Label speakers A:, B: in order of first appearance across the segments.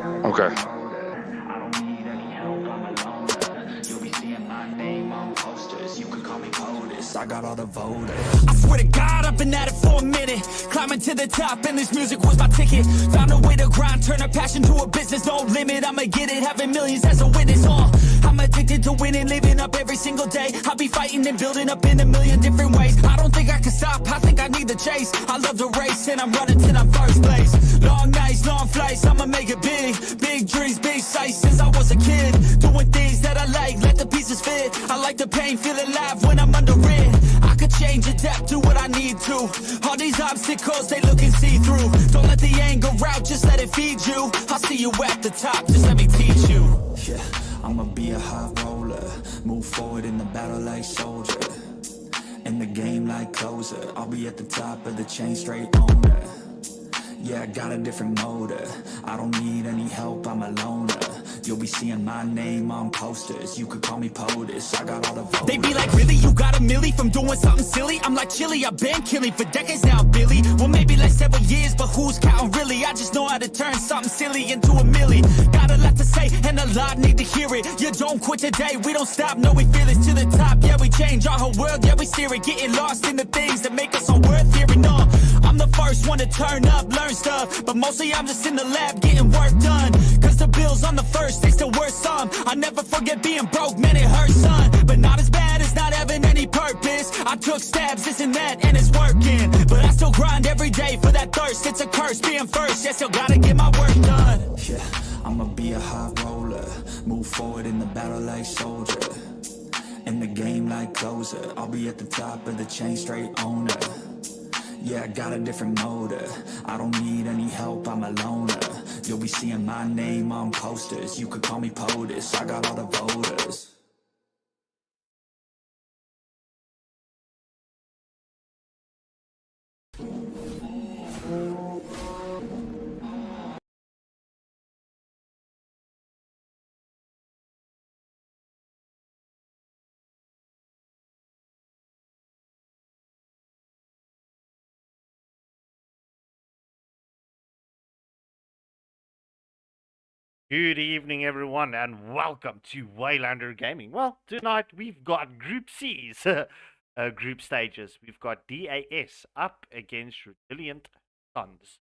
A: Okay.
B: I got all the voters. I swear to God, I've been at it for a minute. Climbing to the top, and this music was my ticket. Found a way to grind, turn a passion to a business. No limit, I'ma get it, having millions as a witness. I'm addicted to winning, living up every single day. I'll be fighting and building up in a million different ways. I don't think I can stop, I think I need the chase. I love the race, and I'm running till I'm first place. Long nights, long flights, I'ma make it big. Big dreams, big sights since I was a kid. Doing things that I like, let the pieces fit. I like the pain, feel alive when I'm under it. I could change, adapt, do what I need to. All these obstacles, they look and see through. Don't let the anger out, just let it feed you. I'll see you at the top, just let me teach you. Yeah, I'ma be a high roller. Move forward in the battle like soldier. In the game like closer. I'll be at the top of the chain, straight owner. Yeah, I got a different motor. I don't need any help, I'm a loner. You'll be seeing my name on posters. You could call me POTUS, I got all the voters. They be like, really? You got a milli from doing something silly? I'm like, chilly, I've been killing for decades now, Billy. Well, maybe like several years, but who's counting really? I just know how to turn something silly into a milli. Got a lot to say, and a lot need to hear it. You don't quit today, we don't stop, no, we feel it to the top. Yeah, we change our whole world, yeah, we steer it. Getting lost in the things that make us all worth hearing on. I'm the first one to turn up, learn stuff, but mostly I'm just in the lab getting work done. Cause the bills on the first, they still worth some. I never forget being broke, man, it hurts, son. But not as bad as not having any purpose. I took stabs, this and that, and it's working. But I still grind every day for that thirst. It's a curse being first, yeah, still gotta get my work done. Yeah, I'ma be a high roller. Move forward in the battle like soldier. In the game like closer. I'll be at the top of the chain, straight owner. Yeah, I got a different motor. I don't need any help, I'm a loner. You'll be seeing my name on posters. You could call me POTUS, I got all the voters.
C: Good evening, everyone, and welcome to Waylander Gaming. Well, tonight we've got Group C's group stages. We've got DAS up against Rutilant Suns.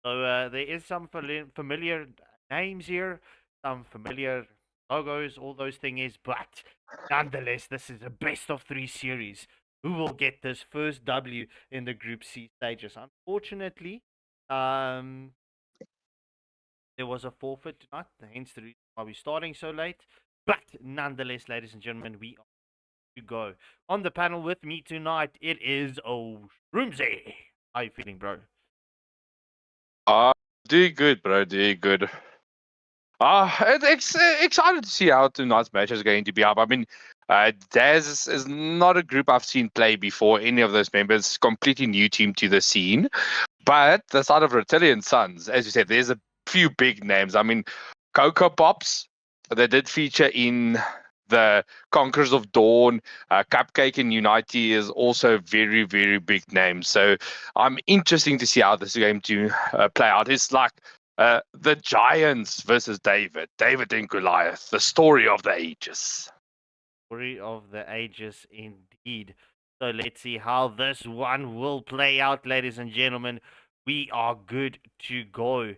C: So there is some familiar names here, some familiar logos, all those things, but nonetheless, this is a best of 3 series. Who will get this first W in the Group C stages? Unfortunately, there was a forfeit tonight, hence the reason why we're starting so late. But nonetheless, ladies and gentlemen, we are to go. On the panel with me tonight, it is Shroomzy. How you feeling, bro?
A: Doing good, bro. Doing good. It's excited to see how tonight's match is going to be up. I mean, Daz is not a group I've seen play before. Any of those members, completely new team to the scene. But the side of Rutilant Suns, as you said, there's a few big names. I mean, Cocoa Pops, they did feature in the Conquerors of Dawn. Cupcake and Unity is also very, very big name. So I'm interesting to see how this is going to play out. It's like the Giants versus David and Goliath, the story of the ages.
C: Story of the ages, indeed. So let's see how this one will play out, ladies and gentlemen. We are good to go.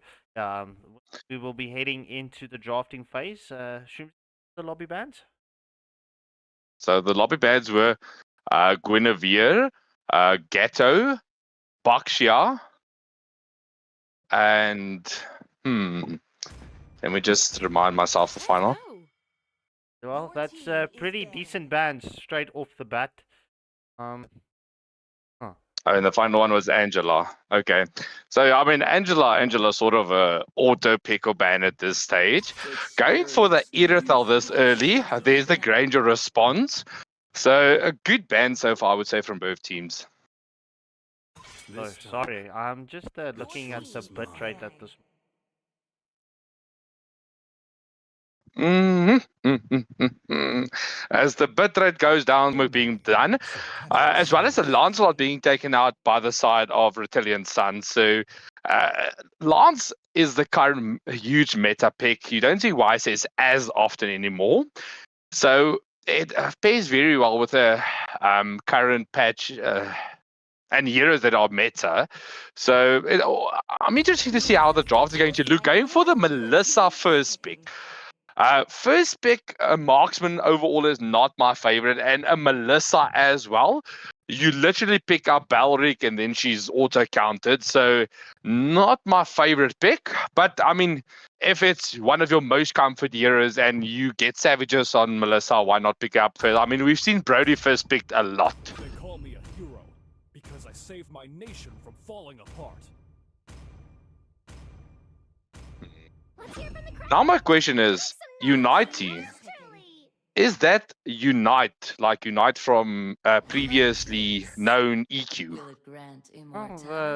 C: We will be heading into the drafting phase. The lobby bands?
A: So the lobby bands were Guinevere, Ghetto, Bakshia, and let me just remind myself the final.
C: Well, that's a pretty decent band straight off the bat.
A: And the final one was Angela. Okay. So, I mean, Angela's sort of a auto pickle band at this stage. Going for the Irithel this early, there's the Granger response. So, a good band so far, I would say, from both teams.
C: Oh, sorry. I'm just looking at the bit rate at this.
A: As the bitrate goes down, we're being done, as well as the Lancelot being taken out by the side of Rutilant Suns. So Lance is the current huge meta pick. You don't see YSS as often anymore. So it pairs very well with the current patch and heroes that are meta. So I'm interested to see how the draft is going to look. Going for the Melissa first pick. First pick, a marksman overall is not my favorite, and a Melissa as well. You literally pick up Balric and then she's auto-counted, so not my favorite pick. But I mean, if it's one of your most comfort heroes and you get Savages on Melissa, why not pick up first? I mean, we've seen Brody first picked a lot.
D: They call me a hero because I saved my nation from falling apart.
A: Now my question is, Unity, is that Unite, like Unite from previously known EQ?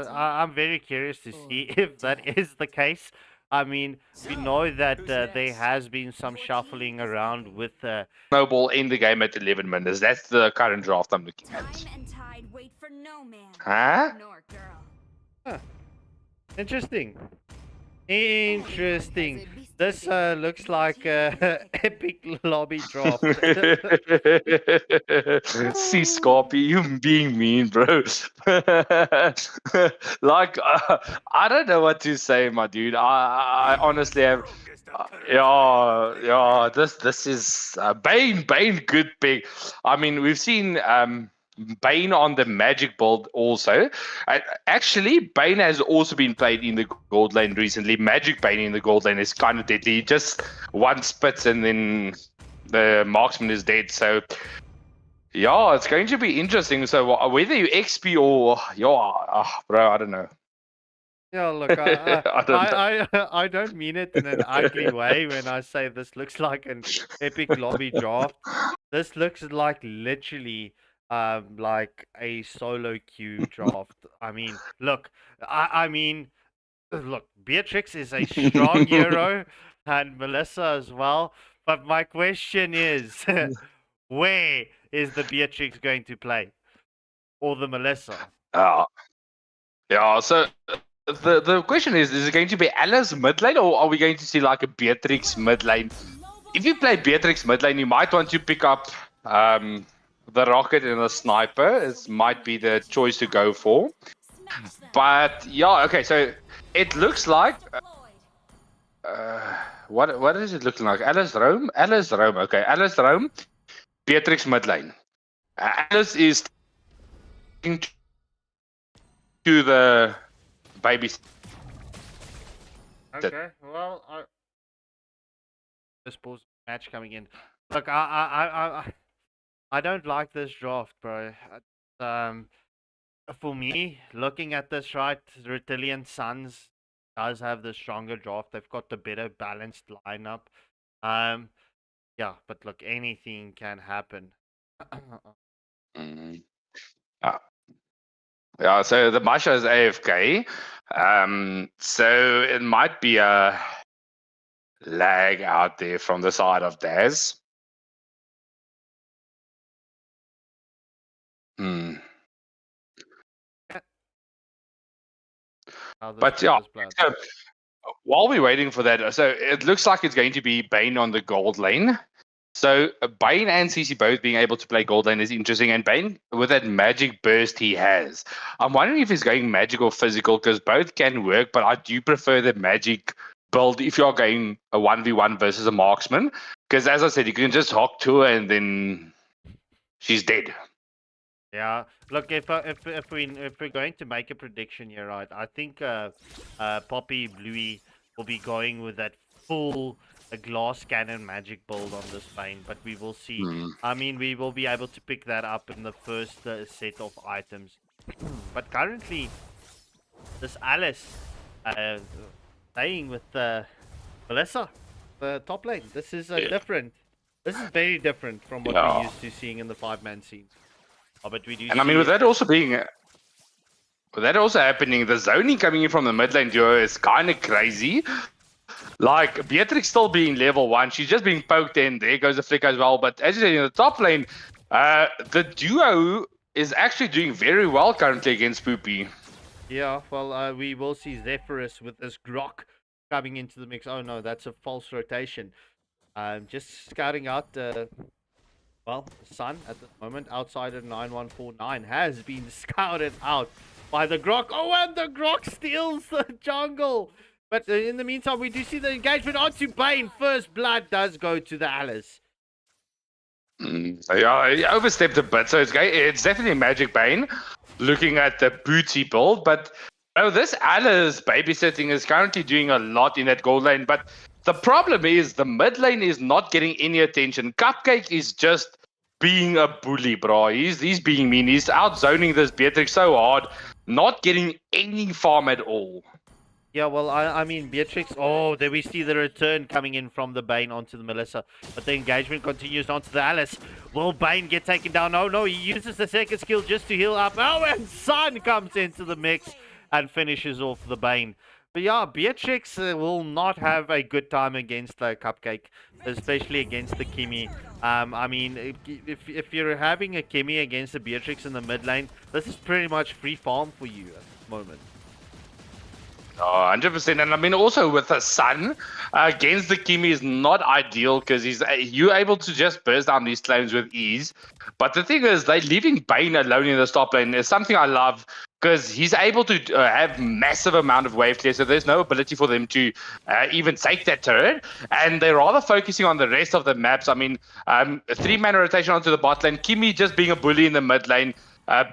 C: I'm very curious to see if that is the case. I mean, we know that there has been some shuffling around with...
A: Snowball in the game at 11 minutes. That's the current draft I'm looking at. Huh?
C: Interesting. Interesting. This looks like epic lobby draft.
A: See, Scorpio, you being mean, bro. Like, I don't know what to say, my dude. I honestly have. Yeah. This is Bane, good pick. I mean, we've seen Bane on the Magic build also. Actually, Bane has also been played in the gold lane recently. Magic Bane in the gold lane is kind of deadly. Just one spits and then the marksman is dead. So, yeah, it's going to be interesting. So, whether you XP or, bro, I don't know.
C: Yeah, look, I don't mean it in an ugly way when I say this looks like an epic lobby draft. This looks like literally like a solo queue draft. I mean, look, look, Beatrix is a strong hero and Melissa as well. But my question is, where is the Beatrix going to play? Or the Melissa?
A: Yeah, so the question is it going to be Alice mid lane or are we going to see like a Beatrix mid lane? If you play Beatrix mid lane, you might want to pick up the rocket and the sniper. It might be the choice to go for. But yeah, okay, so it looks like what is it looking like? Alice Rome, okay, Alice Rome, Beatrix mid lane. Alice is to the baby.
C: Okay, well, this pause match coming in. Look, I don't like this draft, bro. For me, looking at this, right, Rutilant Suns does have the stronger draft. They've got the better balanced lineup. Yeah, but look, anything can happen.
A: Yeah, so the Masha is AFK. So it might be a lag out there from the side of Daz. But yeah, so while we're waiting for that, so it looks like it's going to be Bane on the gold lane. So Bane and CC both being able to play gold lane is interesting, and Bane with that magic burst he has. I'm wondering if he's going magic or physical because both can work, but I do prefer the magic build if you're going a 1v1 versus a marksman. Because as I said, you can just hawk to her and then she's dead.
C: Yeah, look, if we're going to make a prediction here, right, I think Poppy Bluey will be going with that full glass cannon magic build on this lane, but we will see. I mean, we will be able to pick that up in the first set of items. But currently, this Alice playing with Melissa, the top lane. This is different. This is very different from what we're used to seeing in the 5-man scenes. But we do.
A: And I mean, with that also happening, the zoning coming in from the mid lane duo is kind of crazy. Like Beatrix still being level 1, she's just being poked in. There goes the flick as well. But as you said, in the top lane, the duo is actually doing very well currently against Poopy.
C: Yeah, well, we will see Zephyrus with this Grok coming into the mix. Oh no, that's a false rotation. Just scouting out well, Sun at the moment, outside of 9149, has been scouted out by the Grok. Oh, and the Grok steals the jungle. But in the meantime, we do see the engagement onto Bane. First blood does go to the Alice.
A: Yeah, he overstepped a bit, so it's definitely Magic Bane looking at the booty build. But this Alice babysitting is currently doing a lot in that gold lane. But the problem is the mid lane is not getting any attention. Cupcake is just being a bully, bro. He's being mean. He's outzoning this Beatrix so hard, not getting any farm at all.
C: Yeah, well, I mean, Beatrix, oh, there we see the return coming in from the Bane onto the Melissa. But the engagement continues onto the Alice. Will Bane get taken down? Oh, no, he uses the second skill just to heal up. Oh, and Sun comes into the mix and finishes off the Bane. But yeah, Beatrix will not have a good time against the Cupcake, especially against the Kimmy. I mean, if you're having a Kimmy against a Beatrix in the mid lane, this is pretty much free farm for you at the moment.
A: Oh, 100%. And I mean, also with the Sun against the Kimi is not ideal because you're able to just burst down these claims with ease. But the thing is, they're leaving Bane alone in the top lane is something I love because he's able to have massive amount of wave clear. So there's no ability for them to even take that turret. And they're rather focusing on the rest of the maps. I mean, a 3-mana rotation onto the bot lane. Kimi just being a bully in the mid lane.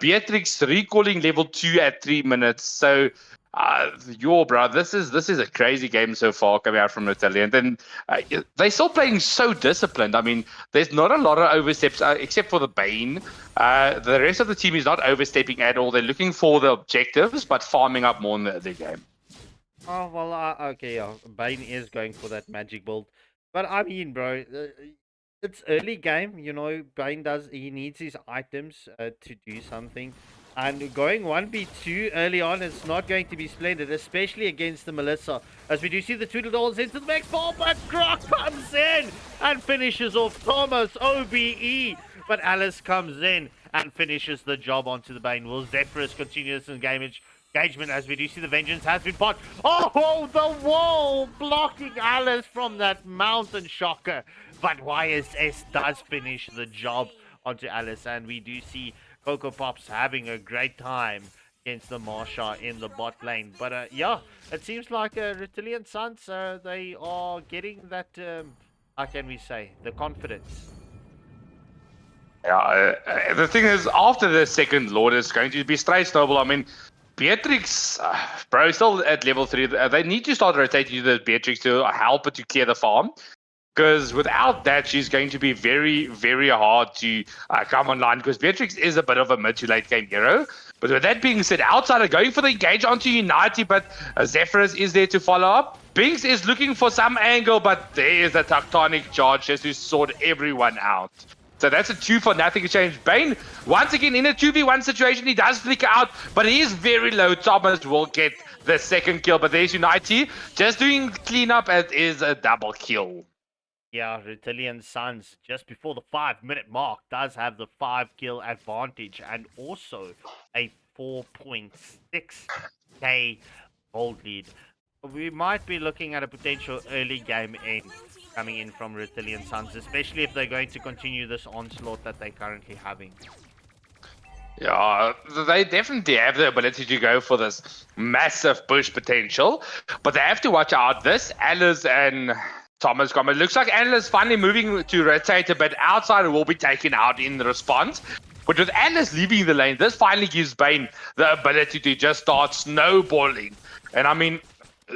A: Beatrix recalling level 2 at 3 minutes. So... bro, this is a crazy game so far coming out from Rutilant, and they're still playing so disciplined. I mean, there's not a lot of oversteps except for the Bane. The rest of the team is not overstepping at all. They're looking for the objectives, but farming up more in the game.
C: Oh, well, okay, yeah, Bane is going for that magic build. But I mean, bro, it's early game, you know, Bane he needs his items to do something. And going 1v2 early on is not going to be splendid, especially against the Melissa. As we do see the Tweedledores into the next ball, but Grok comes in and finishes off Thomas OBE. But Alice comes in and finishes the job onto the Bane. Will Zephyrus continue this engagement as we do see the Vengeance has been bought. Oh, the wall blocking Alice from that mountain shocker. But YSS does finish the job onto Alice, and we do see Coco Pops having a great time against the Marsha in the bot lane. But yeah, it seems like Rutilant Suns, they are getting that, how can we say, the confidence.
A: Yeah, the thing is, after the second Lord is going to be straight snowball. I mean, Beatrix, bro, still at level 3. They need to start rotating the Beatrix to help her to clear the farm. Because without that, she's going to be very, very hard to come online. Because Beatrix is a bit of a mid to late game hero. But with that being said, Outsider going for the engage onto Unity, but Zephyrus is there to follow up. Binks is looking for some angle, but there is a tectonic charge just to sort everyone out. So that's a 2-for-nothing exchange. Bane, once again, in a 2v1 situation, he does flicker out, but he is very low. Thomas will get the second kill, but there's Unity just doing cleanup. It is a double kill.
C: Yeah, Rutilant Suns, just before the 5-minute mark, does have the 5-kill advantage and also a 4.6k gold lead. We might be looking at a potential early game end coming in from Rutilant Suns, especially if they're going to continue this onslaught that they're currently having.
A: Yeah, they definitely have the ability to go for this massive push potential, but they have to watch out. This Alice and Thomas It looks like Alice finally moving to rotate a bit. Outsider will be taken out in the response. But with Alice leaving the lane, this finally gives Bane the ability to just start snowballing. And I mean,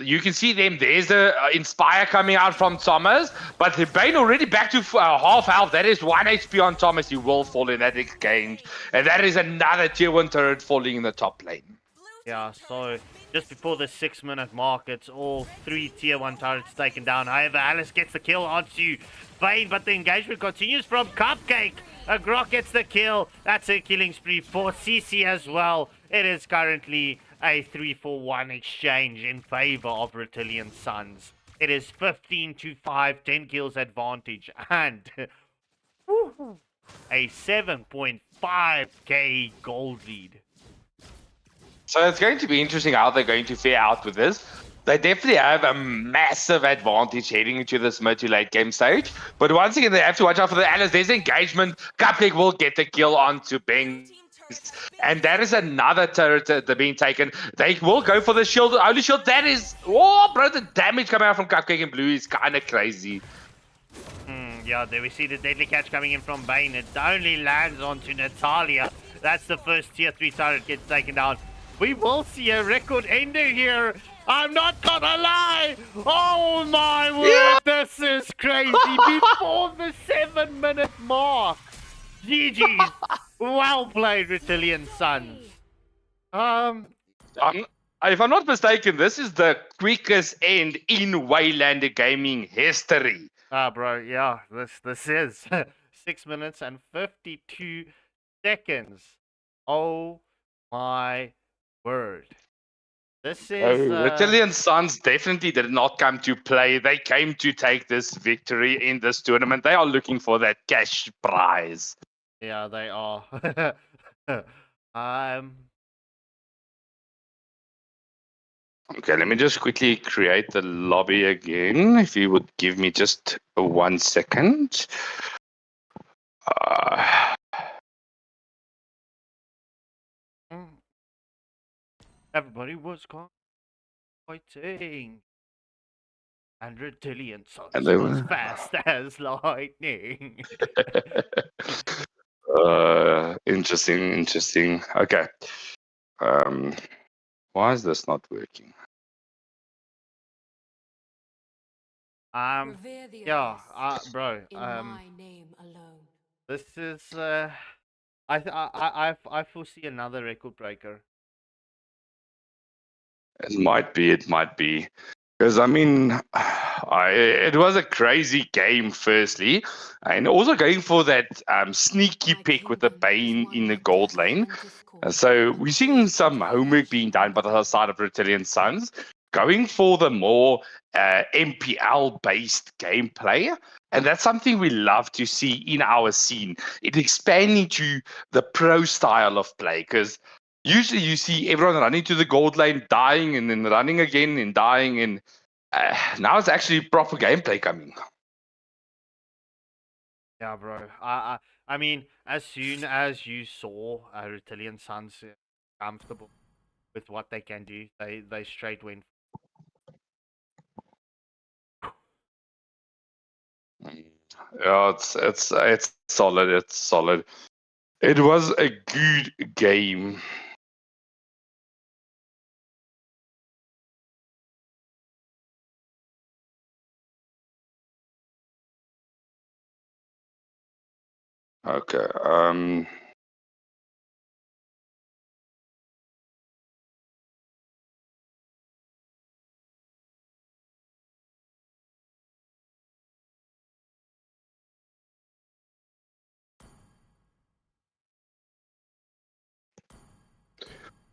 A: you can see them. There's the Inspire coming out from Thomas. But Bane already back to half health. That is 1 HP on Thomas. He will fall in that exchange. And that is another tier 1 turret falling in the top lane.
C: Yeah, so just before the 6-minute mark, it's all 3 tier 1 turrets taken down. However, Alice gets the kill onto Bane, but the engagement continues from Cupcake. Grok gets the kill. That's a killing spree for CC as well. It is currently a 3-for-1 exchange in favor of Rutilant Suns. It is 15-5, 10 kills advantage, and a 7.5k gold lead.
A: So it's going to be interesting how they're going to fare out with this. They definitely have a massive advantage heading into this mid to late game stage. But once again, they have to watch out for the Alice. There's engagement. Cupcake will get the kill onto Bings. And that is another turret that being taken. They will go for the shield. Only shield. That is... Oh, bro, the damage coming out from Cupcake and Blue is kind of crazy.
C: Yeah, there we see the deadly catch coming in from Bane. It only lands onto Natalia. That's the first tier 3 turret gets taken down. We will see a record ender here. I'm not gonna lie. Oh my word, this is crazy. Before the 7-minute mark. GG's. Well played, Rutilant Suns.
A: If I'm not mistaken, this is the quickest end in Waylander gaming history.
C: Bro, yeah, this is 6 minutes and 52 seconds. Oh my word. This is...
A: Rutilant Suns definitely did not come to play. They came to take this victory in this tournament. They are looking for that cash prize.
C: Yeah, they are.
A: Okay, let me just quickly create the lobby again. If you would give me just 1 second.
C: Everybody was fighting. And Rutilant Suns was fast as lightning.
A: Interesting. Okay. Why is this not working?
C: Yeah, bro. This is I foresee another record breaker.
A: It might be. Because, I mean, it was a crazy game, firstly. And also going for that sneaky pick with the Bane in the gold lane. So we're seeing some homework being done by the side of Rutilant Suns, going for the more MPL-based gameplay. And that's something we love to see in our scene. It expanding to the pro style of play, because usually you see everyone running to the gold lane, dying, and then running again and dying. And now it's actually proper gameplay coming.
C: Yeah, bro. I mean, as soon as you saw Rutilant Suns comfortable with what they can do, they straight went.
A: Yeah, it's solid. It's solid. It was a good game. Okay.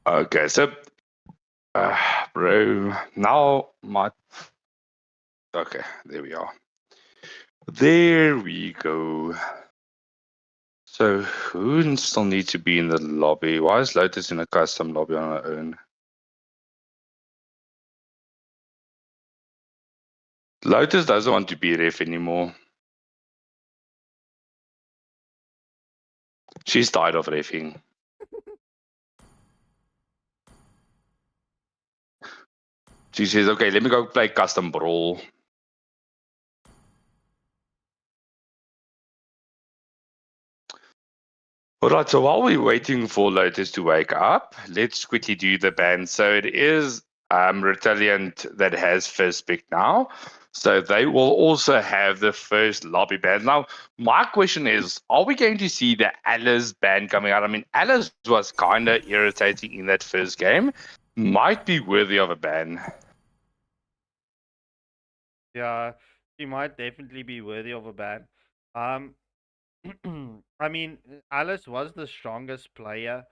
A: Okay, so, bro, now my... Okay, there we are. There we go. So, who still needs to be in the lobby? Why is Lotus in a custom lobby on her own? Lotus doesn't want to be ref anymore. She's tired of refing. She says, okay, let me go play custom brawl. Alright, so while we're waiting for Lotus to wake up, let's quickly do the ban. So it is Rutilant that has first pick now. So they will also have the first lobby ban. Now, my question is, are we going to see the Alice ban coming out? I mean, Alice was kind of irritating in that first game. Might be worthy of a ban.
C: Yeah, she might definitely be worthy of a ban. I mean, Alice was the strongest player.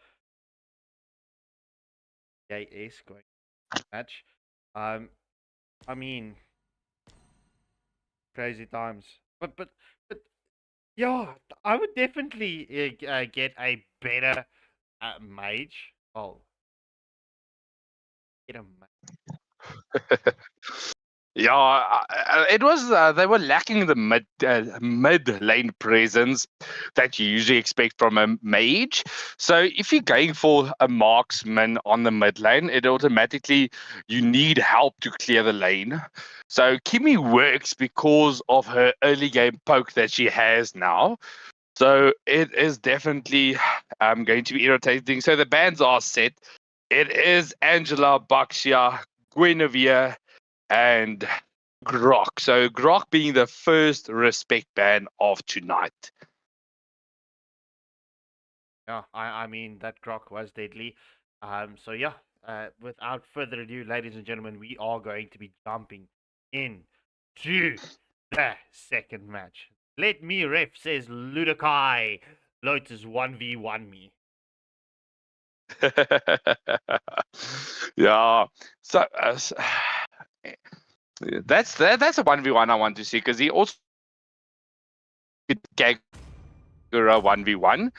C: AS going match. I mean, crazy times. But yeah, I would definitely get a better mage. Oh, get a
A: Yeah, it was. They were lacking the mid lane presence that you usually expect from a mage. So if you're going for a marksman on the mid lane, it automatically you need help to clear the lane. So Kimmy works because of her early game poke that she has now. So it is definitely going to be irritating. So the bans are set. It is Angela, Baxia, Guinevere, and Grok. So Grok being the first respect ban of tonight.
C: Yeah, I mean that Grok was deadly. So yeah, without further ado, ladies and gentlemen, we are going to be jumping in to the second match. Let me ref, says Ludokai. Lotus 1v1 me.
A: Yeah. So that's a 1v1 I want to see because he also Kagura 1v1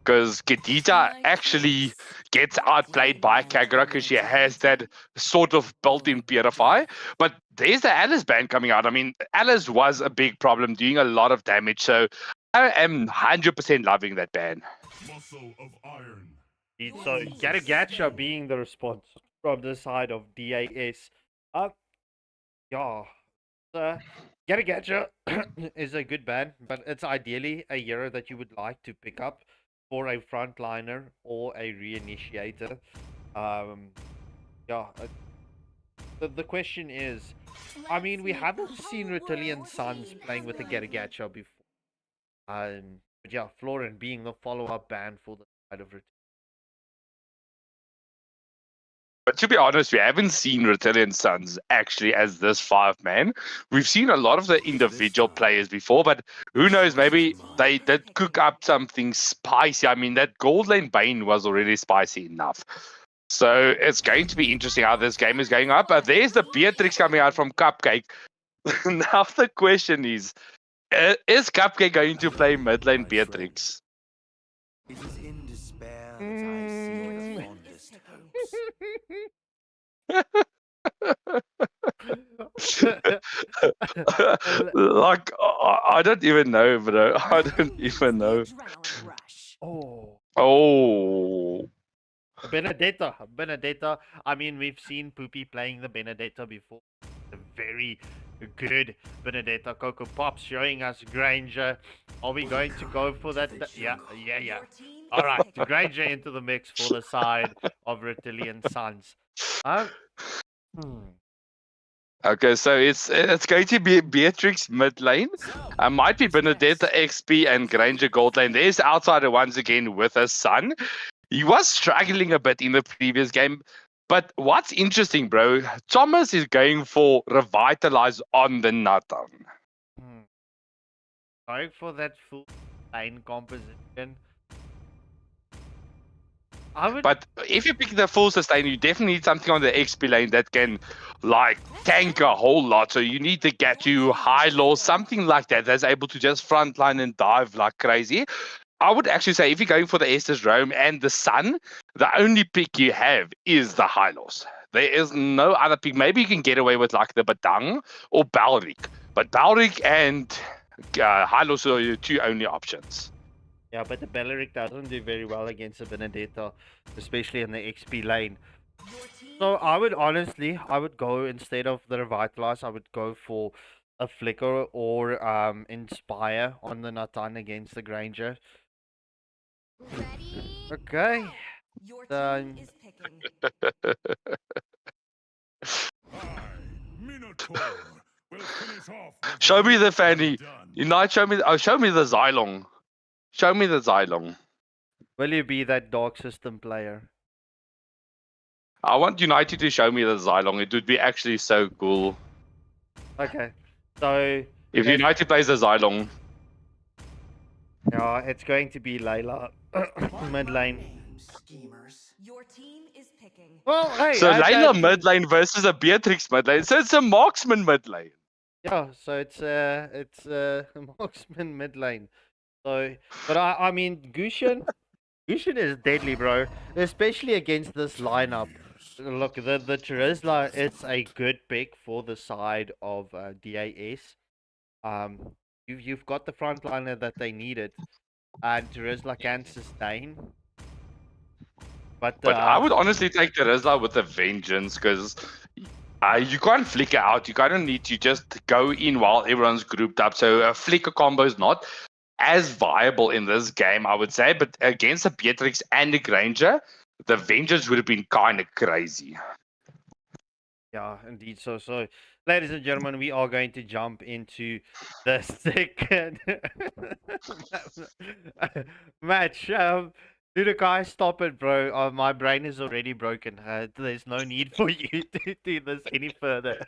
A: because Kedita actually gets outplayed by Kagura because she has that sort of built-in purify. But there's the Alice ban coming out. I mean, Alice was a big problem, doing a lot of damage. So I am 100% loving that ban.
D: Muscle of iron.
C: So Gacha being the response from the side of DAS. Yeah. Gacha is a good ban, but it's ideally a hero that you would like to pick up for a frontliner or a reinitiator. Yeah. The question is, I mean, we haven't seen Rutilant Suns playing with the Gacha before. But yeah, Florin being the follow-up ban for the side of Rutilant.
A: But to be honest, we haven't seen Rutilant Suns actually as this 5-man. We've seen a lot of the individual players before, but who knows, maybe they did cook up something spicy. I mean, that Gold Lane Bane was already spicy enough. So it's going to be interesting how this game is going up. There's the Beatrix coming out from Cupcake. Now the question is Cupcake going to play mid lane Beatrix?
B: It is in despair that I see your fondest hopes.
A: Like, I don't even know, bro. I don't even know. Oh.
C: Benedetta. I mean, we've seen Poopy playing the Benedetta before. A very good Benedetta. Coco Pops showing us Granger. Are we going to go for that? Yeah. All right, Granger into the mix for the side of Rutilant Suns.
A: Okay, so it's going to be Beatrix mid lane. Might be Benedetta XP and Granger gold lane. There's the outsider once again with a son. He was struggling a bit in the previous game. But what's interesting, bro, Thomas is going for Revitalize on the Nathan.
C: Going for that full lane composition.
A: But if you pick the full sustain, you definitely need something on the XP lane that can, like, tank a whole lot. So you need to get to high low, something like that, that's able to just frontline and dive like crazy. I would actually say if you're going for the Estes Rome and the Sun, the only pick you have is the Hylos. There is no other pick. Maybe you can get away with like the Badang or Balric. But Balric and Hylos are your two only options.
C: Yeah, but the Balric doesn't do very well against the Benedetta, especially in the XP lane. So I would go, instead of the Revitalize, I would go for a Flicker or Inspire on the Nathan against the Granger. Okay.
E: Your team is picking.
A: Show me the Fanny. Unite, show me the Xylong. Show me the Xylong.
C: Will you be that Dark System player?
A: I want United to show me the Xylong. It would be actually so cool.
C: Okay. So
A: if United plays the Xylong.
C: Yeah, it's going to be Layla mid lane.
E: Your team is picking.
C: Well, hey.
A: So Layla mid lane versus a Beatrix mid lane. So it's a marksman mid lane.
C: Yeah, so it's a marksman mid lane. So, but I mean, Gushin is deadly, bro. Especially against this lineup. Look, the Charizla, it's a good pick for the side of DAS. You've got the frontliner that they needed, and Charizla can sustain. But
A: But I would honestly take the Rizla with a vengeance because you can't flicker out. You kind of need to just go in while everyone's grouped up. So a flicker combo is not as viable in this game, I would say. But against a Beatrix and a Granger, the vengeance would have been kind of crazy.
C: yeah, indeed. So, ladies and gentlemen, we are going to jump into the second match. Ludakai, stop it, bro. My brain is already broken. There's no need for you to do this any further.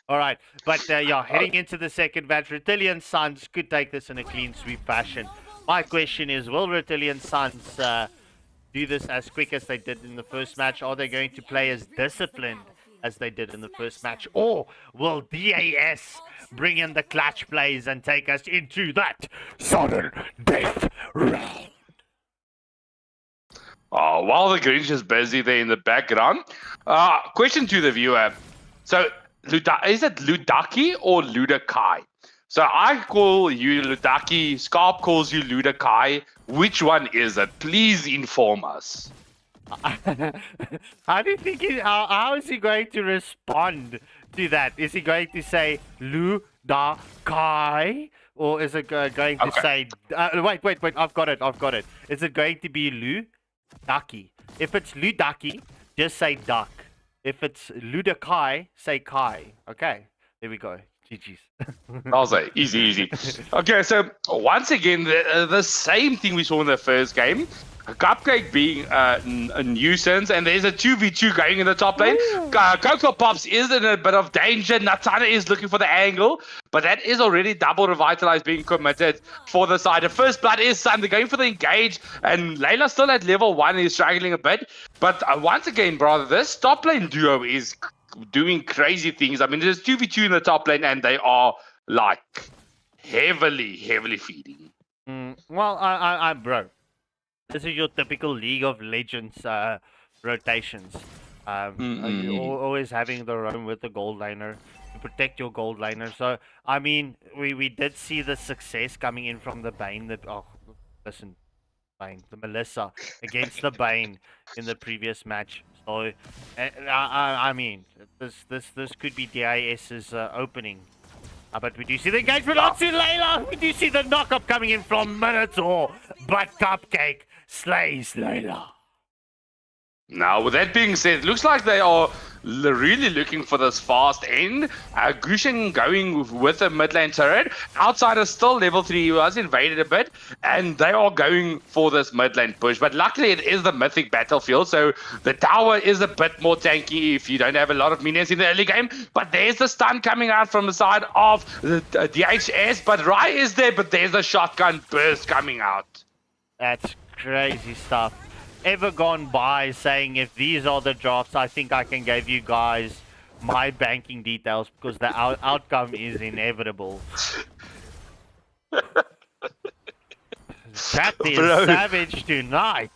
C: All right, but yeah, heading into the second match, Rutilant Suns could take this in a clean sweep fashion. My question is, will Rutilant Suns do this as quick as they did in the first match? Are they going to play as disciplined as they did in the first match? Or will DAS bring in the clutch plays and take us into that sudden death round?
A: While the Grinch is busy there in the background, question to the viewer. So, is it Ludaki or Ludakai? So I call you Ludaki, Scarp calls you Ludakai. Which one is it? Please inform us.
C: How do you think how is he going to respond to that? Is he going to say Ludakai? Or is it going to say... wait, I've got it. Is it going to be Ludaki? If it's Ludaki, just say duck. If it's Ludakai, say Kai. Okay, there we go. GG's.
A: I'll say easy. Okay, so once again, the same thing we saw in the first game. Cupcake being a nuisance, and there's a 2v2 going in the top lane. Coco Pops is in a bit of danger. Natana is looking for the angle, but that is already double revitalize being committed for the side. The first blood is Sun. They're going for the engage, and Layla still at level 1 is struggling a bit. But once again, brother, this top lane duo is doing crazy things. I mean, there's 2v2 in the top lane, and they are like heavily feeding.
C: Well, I bro. This is your typical League of Legends rotations. You're always having the roam with the gold laner to protect your gold laner. So, I mean, we did see the success coming in from the Bane. Bane, the Melissa against the Bane in the previous match. So, I mean, this could be DIS's opening. But we do see the engagement onto Layla. We do see the knock-up coming in from Minotaur. But Cupcake slays Layla.
A: Now, with that being said, it looks like they are really looking for this fast end. Gushin going with a mid lane turret. Outsider still level 3. He was invaded a bit. And they are going for this mid lane push. But luckily, it is the mythic battlefield. So the tower is a bit more tanky if you don't have a lot of minions in the early game. But there's the stun coming out from the side of the DHS. But Rai is there. But there's a shotgun burst coming out.
C: That's crazy stuff. Ever gone by saying if these are the drafts, I think I can give you guys my banking details because the outcome is inevitable. That is savage tonight.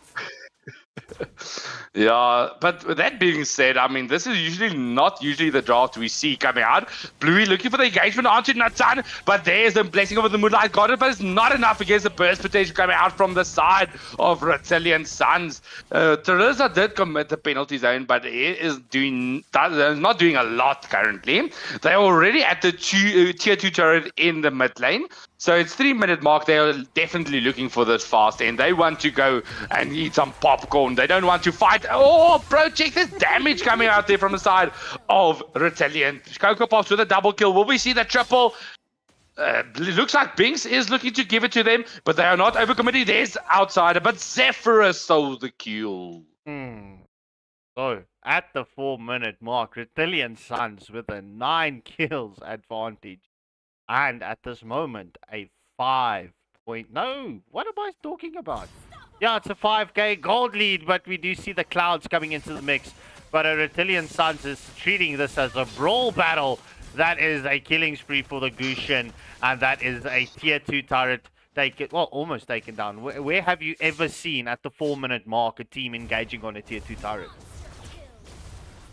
A: Yeah, but with that being said, I mean, this is not usually the draft we see coming out. Bluey looking for the engagement onto Natsan, but there's the blessing over the moonlight. Got it, but it's not enough against the burst potential coming out from the side of Rutilant Suns. Teresa did commit the penalty zone, but he is not doing a lot currently. They're already at the tier 2 turret in the mid lane. So it's 3-minute mark. They are definitely looking for this fast end. They want to go and eat some popcorn. They don't want to fight. Oh, bro, check this damage coming out there from the side of Rutilant. Coco Pops with a double kill. Will we see the triple? It looks like Binks is looking to give it to them, but they are not overcommitting. There's Outsider, but Zephyrus stole the kill.
C: So, at the 4-minute mark, Rutilant Suns with a 9 kills advantage. And at this moment, a 5-point... No, what am I talking about? Yeah, it's a 5k gold lead, but we do see the clouds coming into the mix. But Rutilant Suns is treating this as a brawl battle. That is a killing spree for the Gushin, and that is a tier 2 turret almost taken down. Where have you ever seen at the 4-minute mark a team engaging on a tier 2 turret?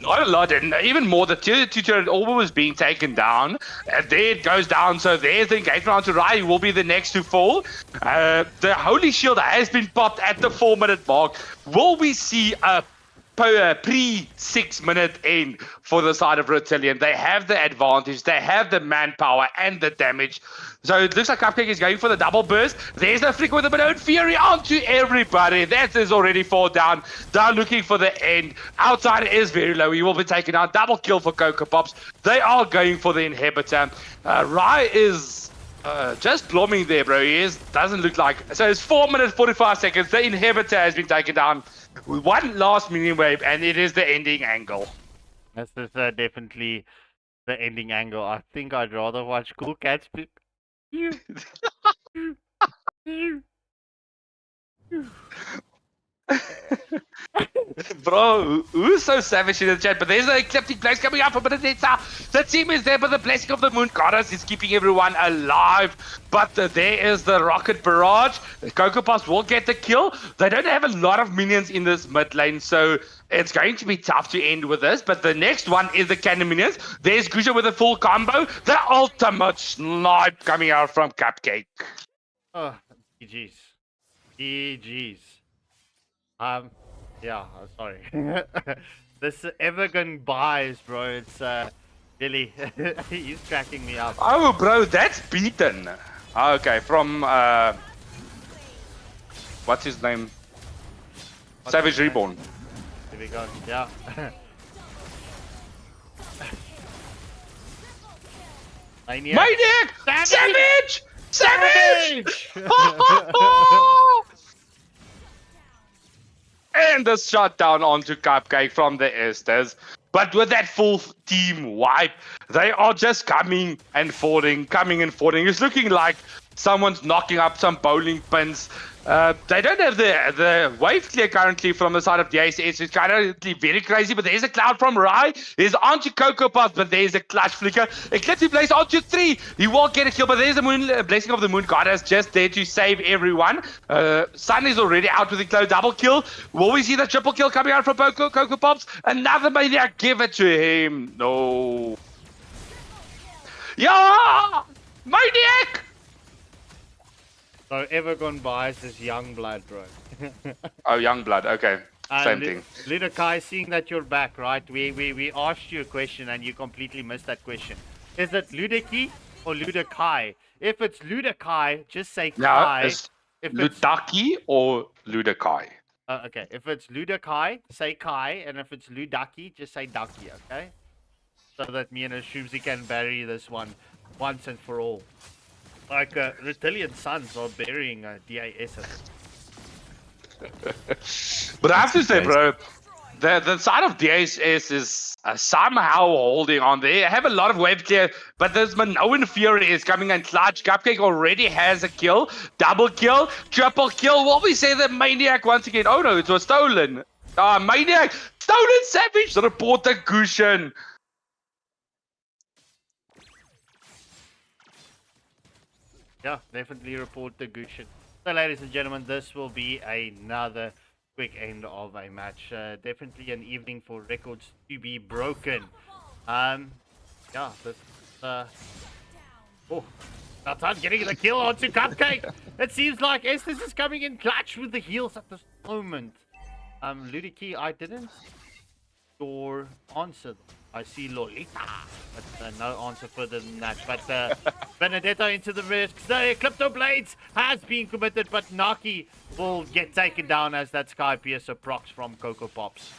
A: Not a lot, and even more, the tier 2 turret over was being taken down. And there it goes down, so there's the engagement onto Rai, who will be the next to fall. The Holy Shield has been popped at the 4-minute mark. Will we see a pre-6 minute end for the side of Rutilant? They have the advantage, they have the manpower and the damage. So it looks like Cupcake is going for the double burst. There's the flicker with the Benone Fury onto everybody. That is already fall down. Down looking for the end. Outside is very low. He will be taken out. Double kill for Coco Pops. They are going for the inhibitor. Rai is just blooming there, bro. He doesn't look like... So it's 4 minutes, 45 seconds. The inhibitor has been taken down. One last minion wave, and it is the ending angle.
C: This is definitely the ending angle. I think I'd rather watch Cool Cats.
A: Bro, who's so savage in the chat? But there's an ecliptic blaze coming up for Benedetta. The team is there, but the blessing of the moon goddess is keeping everyone alive. But there is the rocket barrage. Coco Pops will get the kill. They don't have a lot of minions in this mid lane, so it's going to be tough to end with this. But the next one is the cannon minions. There's Gusha with a full combo. The ultimate snipe coming out from Cupcake.
C: Oh, GG's. GG's. Yeah, sorry. This Evergon buys, bro. It's really he's cracking me up.
A: Oh, bro, that's beaten. Okay, from what's his name? Savage Reborn.
C: Here we go. Yeah.
A: Maniac! Savage! Savage! And the shutdown onto Cupcake from the Estes. But with that full team wipe, they are just coming and falling. It's looking like someone's knocking up some bowling pins. They don't have the wave clear currently from the side of the ACS. It's currently very crazy, but there's a cloud from Rai. There's onto Coco Pops, but there's a clutch flicker. Eclipse Blaze onto 3. He won't get a kill, but there's a blessing of the moon goddess just there to save everyone. Sun is already out with the cloud double kill. Will we see the triple kill coming out from Coco Pops? Another maniac, give it to him. No. Yeah! Maniac!
C: So Evergon buys this young blood, bro.
A: Oh, young blood. Okay, same thing.
C: Ludakai, seeing that you're back, right? We asked you a question and you completely missed that question. Is it Ludaki or Ludakai? If it's Ludakai, just say Kai.
A: No, it's Ludaki or Ludakai.
C: Okay, if it's Ludakai, say Kai, and if it's Ludaki, just say Ducky, okay? So that me and Shubsy can bury this one once and for all. Like Rutilant Suns are burying DAS.
A: But I have to say, bro, the side of DAS is somehow holding on. They have a lot of wave clear, but this Minoan Fury is coming in clutch. Cupcake already has a kill. Double kill, triple kill. What we say, the Maniac once again. Oh no, it was stolen. Maniac, stolen Savage, report the cushion.
C: Yeah, definitely report the Gushin. So, ladies and gentlemen, this will be another quick end of a match. Definitely an evening for records to be broken. Yeah, this. Oh, Nathan getting the kill onto Cupcake. It seems like Estes is coming in clutch with the heals at this moment. Ludiki, I didn't your answer. I see Lolita, but no answer further than that. But Benedetta into the risk. The Eclipto Blades has been committed, but Naki will get taken down as that Sky Piercer procs from Coco Pops.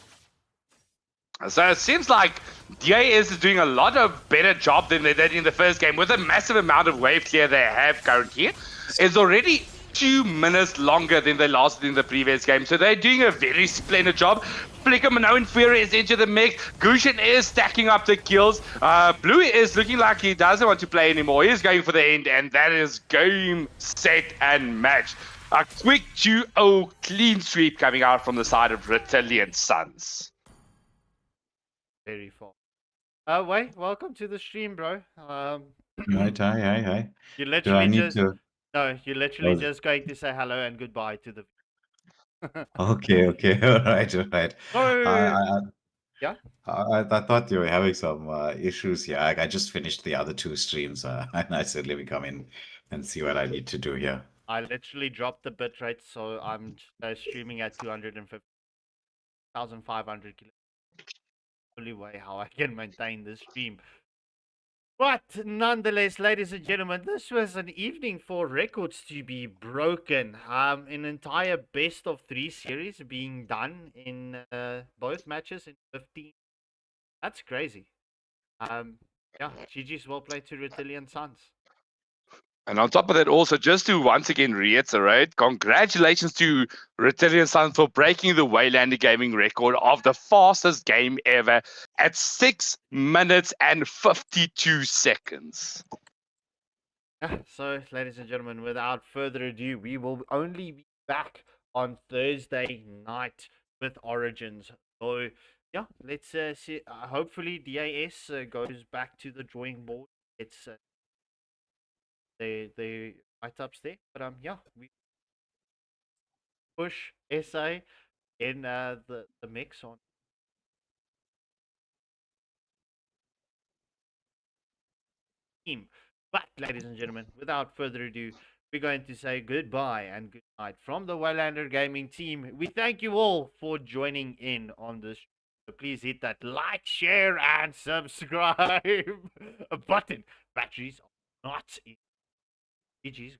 A: So it seems like DAS is doing a lot of better job than they did in the first game. With the massive amount of wave clear they have currently, it's already 2 minutes longer than they lasted in the previous game. So they're doing a very splendid job. Flicker Minoan Fury is into the mix. Gushin is stacking up the kills. Blue is looking like he doesn't want to play anymore. He's going for the end, and that is game, set, and match. A quick 2-0 clean sweep coming out from the side of Rutilant Suns.
C: Very far. Wait, welcome to the stream, bro.
F: Right, hi.
C: You
F: Do I
C: literally
F: need
C: just
F: to?
C: no, you're literally just going to say hello and goodbye to the.
F: Okay, all right.
C: Oh, Yeah.
F: I thought you were having some issues here. I just finished the other two streams, and I said, let me come in and see what I need to do here.
C: I literally dropped the bitrate, so I'm streaming at 250,500 kilometers. Only way how I can maintain this stream. But nonetheless, ladies and gentlemen, this was an evening for records to be broken. An entire best of 3 series being done in both matches in 15. That's crazy. Yeah, GG's well played to Rutilant Suns.
A: And on top of that, also, just to once again reiterate, congratulations to Retribution Suns for breaking the Waylander gaming record of the fastest game ever at 6 minutes and 52 seconds.
C: Yeah, so, ladies and gentlemen, without further ado, we will only be back on Thursday night with Origins. So, yeah, let's see. Hopefully, DAS goes back to the drawing board. It's the write-ups there. But yeah, we push SA in the mix on team. But, ladies and gentlemen, without further ado, we're going to say goodbye and good night from the Waylander Gaming team. We thank you all for joining in on this. So please hit that like, share, and subscribe button. Batteries are not in. GG's.